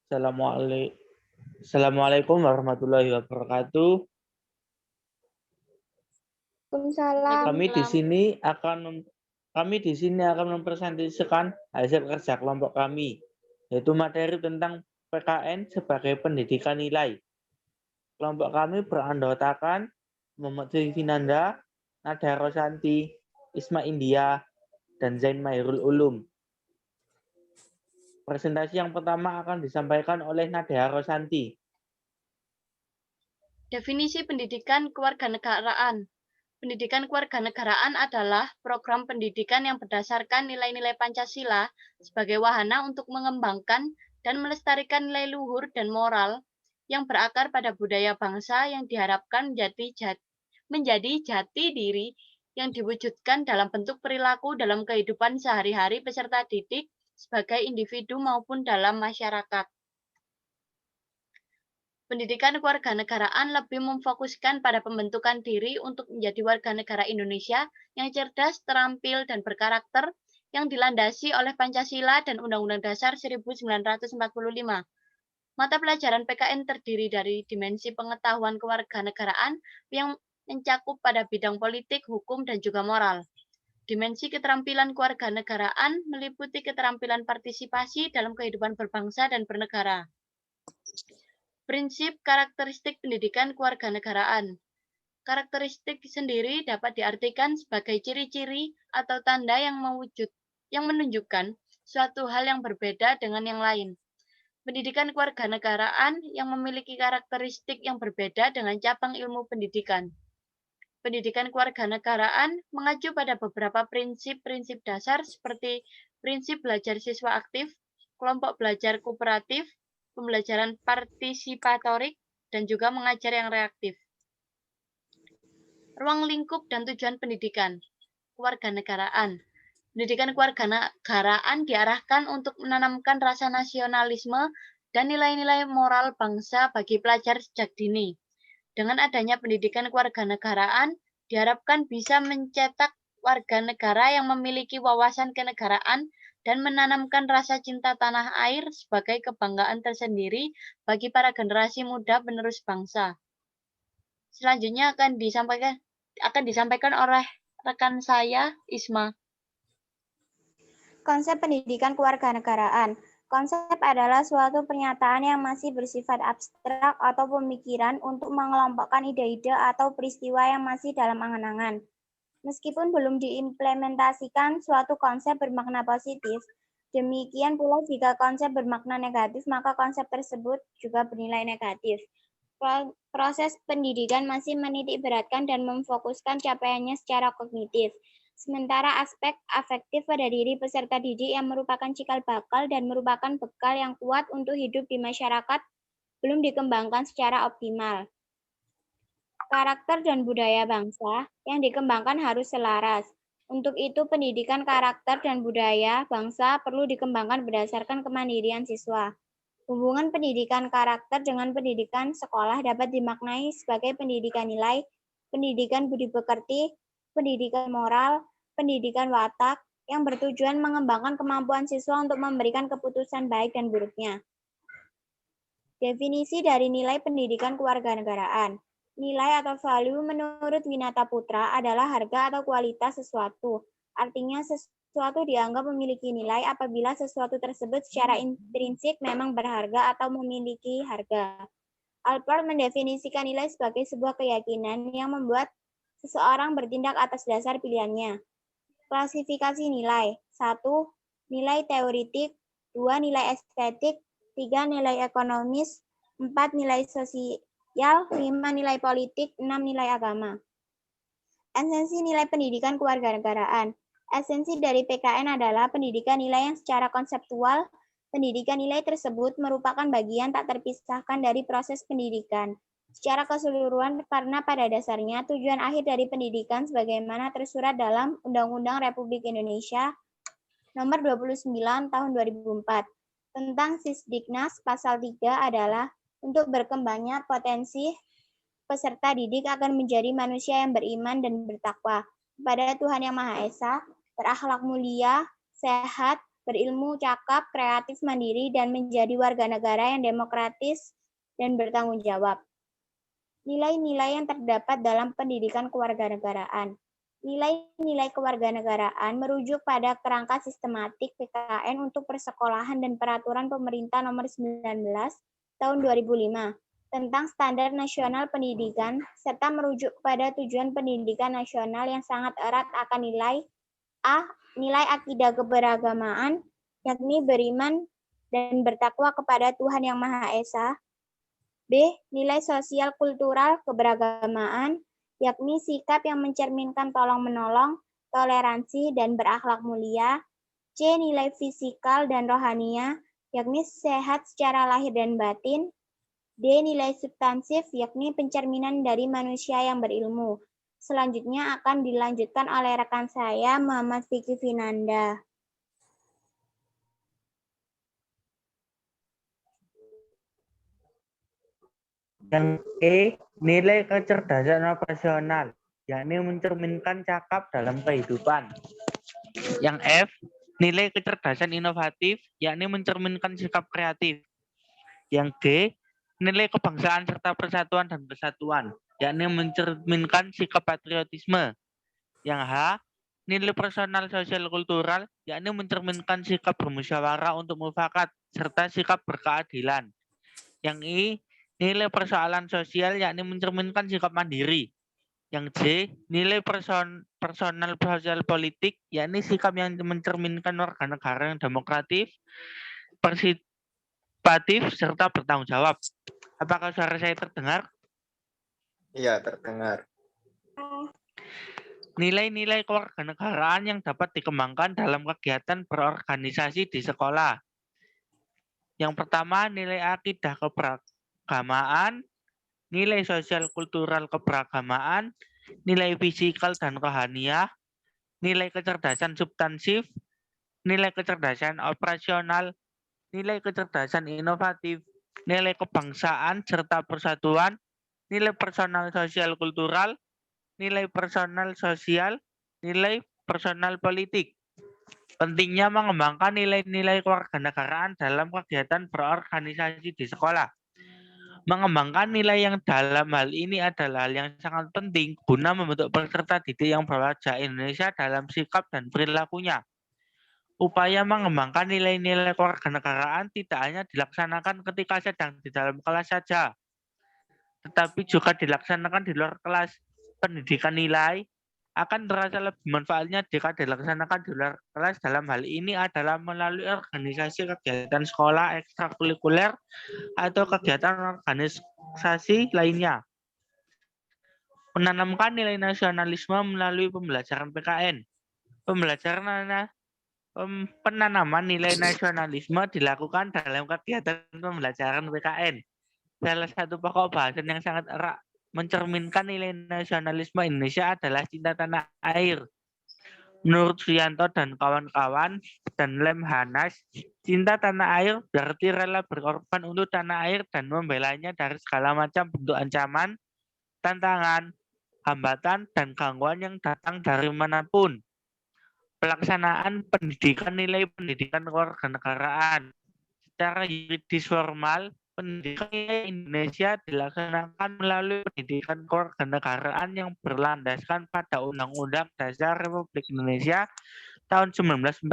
Assalamualaikum warahmatullahi wabarakatuh. Waalaikumsalam. Kami di sini akan mempresentasikan hasil kerja kelompok kami, yaitu materi tentang PKN sebagai pendidikan nilai. Kelompok kami beranggotakan Muhammad Finanda, Nada Rosanti, Isma India, dan Zain Mahirul Ulum. Presentasi yang pertama akan disampaikan oleh Nada Rosanti. Definisi pendidikan kewarganegaraan. Pendidikan kewarganegaraan adalah program pendidikan yang berdasarkan nilai-nilai Pancasila sebagai wahana untuk mengembangkan dan melestarikan nilai luhur dan moral yang berakar pada budaya bangsa yang diharapkan menjadi jati diri yang diwujudkan dalam bentuk perilaku dalam kehidupan sehari-hari peserta didik sebagai individu maupun dalam masyarakat. Pendidikan kewarganegaraan lebih memfokuskan pada pembentukan diri untuk menjadi warga negara Indonesia yang cerdas, terampil, dan berkarakter yang dilandasi oleh Pancasila dan Undang-Undang Dasar 1945. Mata pelajaran PKN terdiri dari dimensi pengetahuan kewarganegaraan yang mencakup pada bidang politik, hukum, dan juga moral. Dimensi keterampilan kewarganegaraan meliputi keterampilan partisipasi dalam kehidupan berbangsa dan bernegara. Prinsip karakteristik pendidikan kewarganegaraan. Karakteristik sendiri dapat diartikan sebagai ciri-ciri atau tanda yang menunjukkan suatu hal yang berbeda dengan yang lain. Pendidikan kewarganegaraan yang memiliki karakteristik yang berbeda dengan cabang ilmu pendidikan. Pendidikan kewarganegaraan mengacu pada beberapa prinsip-prinsip dasar seperti prinsip belajar siswa aktif, kelompok belajar kooperatif, pembelajaran partisipatorik, dan juga mengajar yang reaktif. Ruang lingkup dan tujuan pendidikan kewarganegaraan. Pendidikan kewarganegaraan diarahkan untuk menanamkan rasa nasionalisme dan nilai-nilai moral bangsa bagi pelajar sejak dini. Dengan adanya pendidikan kewarganegaraan, diharapkan bisa mencetak warga negara yang memiliki wawasan kenegaraan dan menanamkan rasa cinta tanah air sebagai kebanggaan tersendiri bagi para generasi muda penerus bangsa. Selanjutnya akan disampaikan oleh rekan saya, Isma. Konsep pendidikan kewarganegaraan. Konsep adalah suatu pernyataan yang masih bersifat abstrak atau pemikiran untuk mengelompokkan ide-ide atau peristiwa yang masih dalam angan-angan. Meskipun belum diimplementasikan, suatu konsep bermakna positif. Demikian pula jika konsep bermakna negatif, maka konsep tersebut juga bernilai negatif. Proses pendidikan masih menitik beratkan dan memfokuskan capaiannya secara kognitif. Sementara aspek afektif pada diri peserta didik yang merupakan cikal bakal dan merupakan bekal yang kuat untuk hidup di masyarakat belum dikembangkan secara optimal. Karakter dan budaya bangsa yang dikembangkan harus selaras. Untuk itu, pendidikan karakter dan budaya bangsa perlu dikembangkan berdasarkan kemandirian siswa. Hubungan pendidikan karakter dengan pendidikan sekolah dapat dimaknai sebagai pendidikan nilai, pendidikan budi pekerti, pendidikan moral, pendidikan watak, yang bertujuan mengembangkan kemampuan siswa untuk memberikan keputusan baik dan buruknya. Definisi dari nilai pendidikan kewarganegaraan. Nilai atau value menurut Winata Putra adalah harga atau kualitas sesuatu. Artinya sesuatu dianggap memiliki nilai apabila sesuatu tersebut secara intrinsik memang berharga atau memiliki harga. Alport mendefinisikan nilai sebagai sebuah keyakinan yang membuat seseorang bertindak atas dasar pilihannya. Klasifikasi nilai. 1. Nilai teoritik. 2. Nilai estetik. 3. Nilai ekonomis. 4. Nilai sosial. 5. Nilai politik. 6. Nilai agama. Esensi nilai pendidikan kewarganegaraan. Esensi dari PKN adalah pendidikan nilai yang secara konseptual. Pendidikan nilai tersebut merupakan bagian tak terpisahkan dari proses pendidikan. Secara keseluruhan karena pada dasarnya tujuan akhir dari pendidikan sebagaimana tersurat dalam Undang-Undang Republik Indonesia Nomor 29 Tahun 2004 tentang Sisdiknas Pasal 3 adalah untuk berkembangnya potensi peserta didik akan menjadi manusia yang beriman dan bertakwa kepada Tuhan Yang Maha Esa, berakhlak mulia, sehat, berilmu, cakap, kreatif, mandiri, dan menjadi warga negara yang demokratis dan bertanggung jawab. Nilai-nilai yang terdapat dalam pendidikan kewarganegaraan. Nilai-nilai kewarganegaraan merujuk pada kerangka sistematik PKN untuk persekolahan dan peraturan pemerintah nomor 19 tahun 2005 tentang standar nasional pendidikan serta merujuk pada tujuan pendidikan nasional yang sangat erat akan nilai A. Nilai akidah keberagamaan, yakni beriman dan bertakwa kepada Tuhan Yang Maha Esa. B. Nilai sosial kultural keberagamaan, yakni sikap yang mencerminkan tolong-menolong, toleransi, dan berakhlak mulia. C. Nilai fisikal dan rohania, yakni sehat secara lahir dan batin. D. Nilai substansif, yakni pencerminan dari manusia yang berilmu. Selanjutnya akan dilanjutkan oleh rekan saya, Muhammad Vicky Finanda. Yang E, nilai kecerdasan operasional, yakni mencerminkan cakap dalam kehidupan. Yang F, nilai kecerdasan inovatif, yakni mencerminkan sikap kreatif. Yang G, nilai kebangsaan serta persatuan dan kesatuan, yakni mencerminkan sikap patriotisme. Yang H, nilai personal sosial kultural, yakni mencerminkan sikap bermusyawarah untuk mufakat serta sikap berkeadilan. Yang I, nilai persoalan sosial, yakni mencerminkan sikap mandiri. Yang J, nilai personal sosial politik, yakni sikap yang mencerminkan warga negara yang demokratif, partisipatif, serta bertanggung jawab. Apakah suara saya terdengar? Iya, terdengar. Nilai-nilai kewarganegaraan yang dapat dikembangkan dalam kegiatan berorganisasi di sekolah. Yang pertama, nilai akidah keberagamaan, nilai sosial kultural keberagamaan, nilai fisikal dan rohaniah, nilai kecerdasan substansif, nilai kecerdasan operasional, nilai kecerdasan inovatif, nilai kebangsaan serta persatuan, nilai personal sosial kultural, nilai personal sosial, nilai personal politik. Pentingnya mengembangkan nilai-nilai kewarganegaraan dalam kegiatan berorganisasi di sekolah. Mengembangkan nilai yang dalam hal ini adalah hal yang sangat penting guna membentuk peserta didik yang berwajah Indonesia dalam sikap dan perilakunya. Upaya mengembangkan nilai-nilai kewarganegaraan tidak hanya dilaksanakan ketika sedang di dalam kelas saja, tetapi juga dilaksanakan di luar kelas. Pendidikan nilai akan terasa lebih manfaatnya jika dilaksanakan di luar kelas. Dalam hal ini adalah melalui organisasi kegiatan sekolah ekstrakurikuler atau kegiatan organisasi lainnya. Menanamkan nilai nasionalisme melalui pembelajaran PKN. Penanaman nilai nasionalisme dilakukan dalam kegiatan pembelajaran PKN. Salah satu pokok bahasan yang sangat erat mencerminkan nilai nasionalisme Indonesia adalah cinta tanah air. Menurut Suyanto dan kawan-kawan dan Lemhanas, cinta tanah air berarti rela berkorban untuk tanah air dan membelanya dari segala macam bentuk ancaman, tantangan, hambatan, dan gangguan yang datang dari manapun. Pelaksanaan pendidikan nilai pendidikan kewarganegaraan. Secara yuridis formal, pendidikan Indonesia dilaksanakan melalui pendidikan kewarganegaraan yang berlandaskan pada Undang-Undang Dasar Republik Indonesia tahun 1945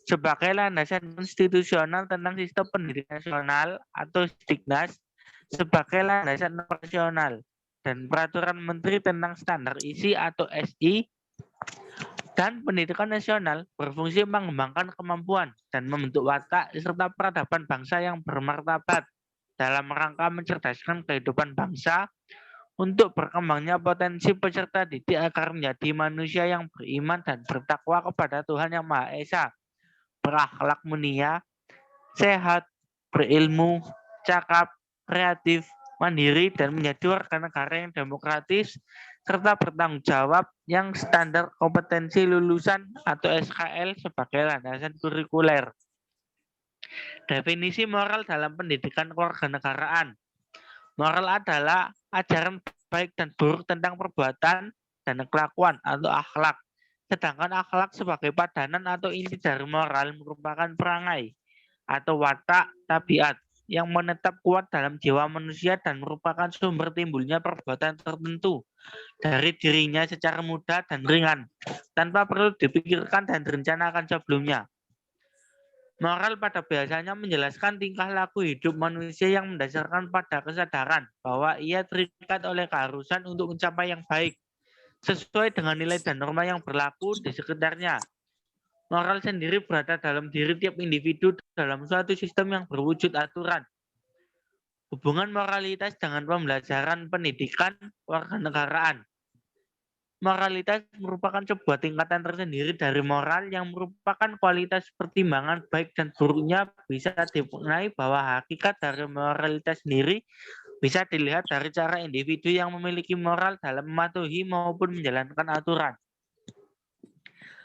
sebagai landasan konstitusional tentang sistem pendidikan nasional atau Stiknas sebagai landasan operasional dan peraturan Menteri tentang standar isi atau SI. Dan pendidikan nasional berfungsi mengembangkan kemampuan dan membentuk watak serta peradaban bangsa yang bermartabat dalam rangka mencerdaskan kehidupan bangsa untuk berkembangnya potensi peserta didik agar menjadi manusia yang beriman dan bertakwa kepada Tuhan Yang Maha Esa, berakhlak mulia, sehat, berilmu, cakap, kreatif, mandiri, dan menjadi warga negara yang demokratis serta bertanggung jawab yang standar kompetensi lulusan atau SKL sebagai landasan kurikuler. Definisi moral dalam pendidikan kewarganegaraan. Moral adalah ajaran baik dan buruk tentang perbuatan dan kelakuan atau akhlak Sedangkan akhlak sebagai padanan atau inti dari moral merupakan perangai atau watak tabiat yang menetap kuat dalam jiwa manusia dan merupakan sumber timbulnya perbuatan tertentu dari dirinya secara mudah dan ringan, tanpa perlu dipikirkan dan direncanakan sebelumnya. Moral pada biasanya menjelaskan tingkah laku hidup manusia yang mendasarkan pada kesadaran bahwa ia terikat oleh keharusan untuk mencapai yang baik, sesuai dengan nilai dan norma yang berlaku di sekitarnya. Moral sendiri berada dalam diri tiap individu dalam suatu sistem yang berwujud aturan. Hubungan moralitas dengan pembelajaran pendidikan kewarganegaraan. Moralitas merupakan sebuah tingkatan tersendiri dari moral yang merupakan kualitas pertimbangan baik dan buruknya bisa dimaknai bahwa hakikat dari moralitas sendiri bisa dilihat dari cara individu yang memiliki moral dalam mematuhi maupun menjalankan aturan.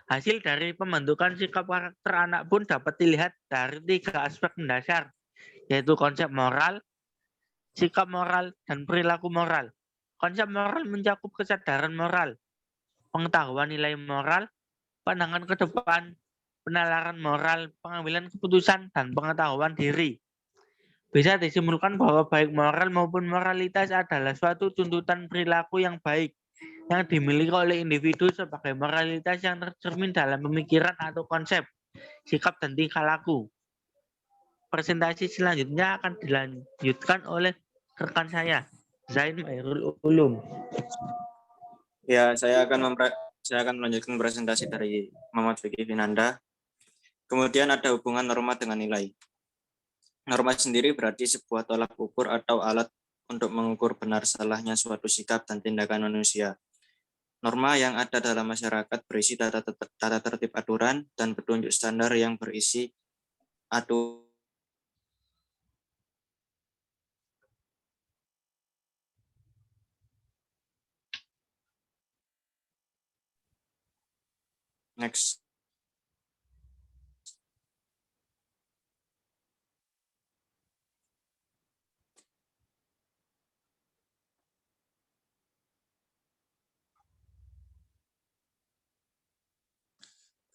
Hasil dari pembentukan sikap karakter anak pun dapat dilihat dari 3 aspek mendasar, yaitu konsep moral, sikap moral, dan perilaku moral. Konsep moral mencakup kesadaran moral, pengetahuan nilai moral, pandangan ke depan, penalaran moral, pengambilan keputusan, dan pengetahuan diri. Bisa disimpulkan bahwa baik moral maupun moralitas adalah suatu tuntutan perilaku yang baik yang dimiliki oleh individu sebagai moralitas yang tercermin dalam pemikiran atau konsep, sikap, dan tingkah laku. Presentasi selanjutnya akan dilanjutkan oleh rekan saya, Zain Mairul Ulum. Ya, saya akan melanjutkan presentasi dari Muhammad Fikri Vinanda. Kemudian ada hubungan norma dengan nilai. Norma sendiri berarti sebuah tolak ukur atau alat untuk mengukur benar salahnya suatu sikap dan tindakan manusia. Norma yang ada dalam masyarakat berisi tata tertib aturan dan petunjuk standar yang berisi aturan. Next.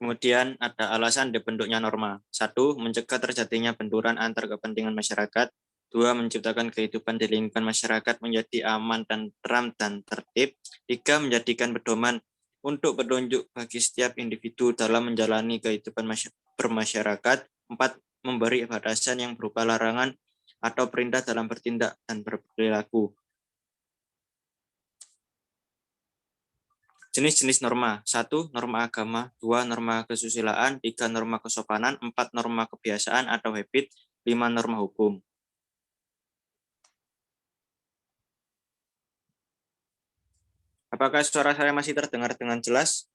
Kemudian ada alasan dibentuknya norma. 1. Mencegah terjadinya benturan antar kepentingan masyarakat. 2. Menciptakan kehidupan di lingkungan masyarakat menjadi aman dan tentram dan tertib. 3. Menjadikan pedoman untuk petunjuk bagi setiap individu dalam menjalani kehidupan bermasyarakat. 4. Memberi batasan yang berupa larangan atau perintah dalam bertindak dan berperilaku. Jenis-jenis norma. 1. Norma agama. 2. Norma kesusilaan. 3. Norma kesopanan. 4. Norma kebiasaan atau habit. 5. Norma hukum. Apakah suara saya masih terdengar dengan jelas?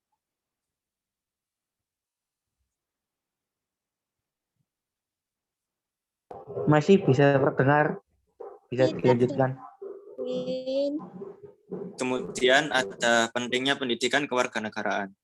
Masih bisa terdengar, bisa dilanjutkan. Kemudian ada pentingnya pendidikan kewarganegaraan,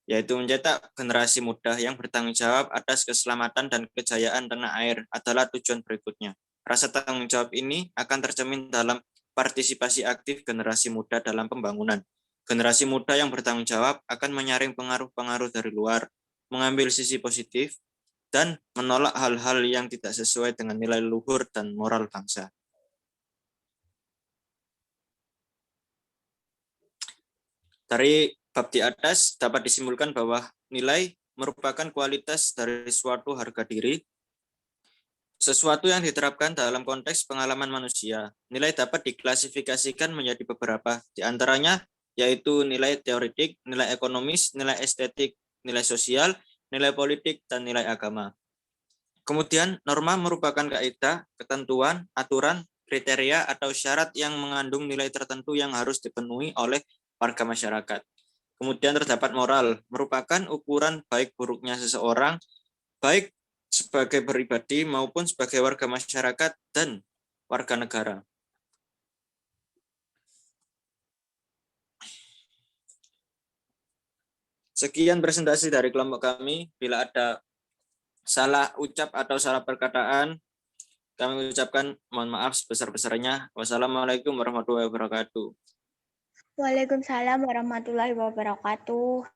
yaitu mencetak generasi muda yang bertanggung jawab atas keselamatan dan kejayaan tanah air adalah tujuan berikutnya. Rasa tanggung jawab ini akan tercermin dalam partisipasi aktif generasi muda dalam pembangunan. Generasi muda yang bertanggung jawab akan menyaring pengaruh-pengaruh dari luar, mengambil sisi positif, dan menolak hal-hal yang tidak sesuai dengan nilai luhur dan moral bangsa. Dari bab di atas dapat disimpulkan bahwa nilai merupakan kualitas dari suatu harga diri, sesuatu yang diterapkan dalam konteks pengalaman manusia. Nilai dapat diklasifikasikan menjadi beberapa, di antaranya yaitu nilai teoretik, nilai ekonomis, nilai estetik, nilai sosial, nilai politik, dan nilai agama. Kemudian, norma merupakan kaidah, ketentuan, aturan, kriteria, atau syarat yang mengandung nilai tertentu yang harus dipenuhi oleh warga masyarakat. Kemudian terdapat moral, merupakan ukuran baik buruknya seseorang, baik sebagai pribadi maupun sebagai warga masyarakat dan warga negara. Sekian presentasi dari kelompok kami. Bila ada salah ucap atau salah perkataan, kami ucapkan mohon maaf sebesar-besarnya. Wassalamualaikum warahmatullahi wabarakatuh. Waalaikumsalam warahmatullahi wabarakatuh.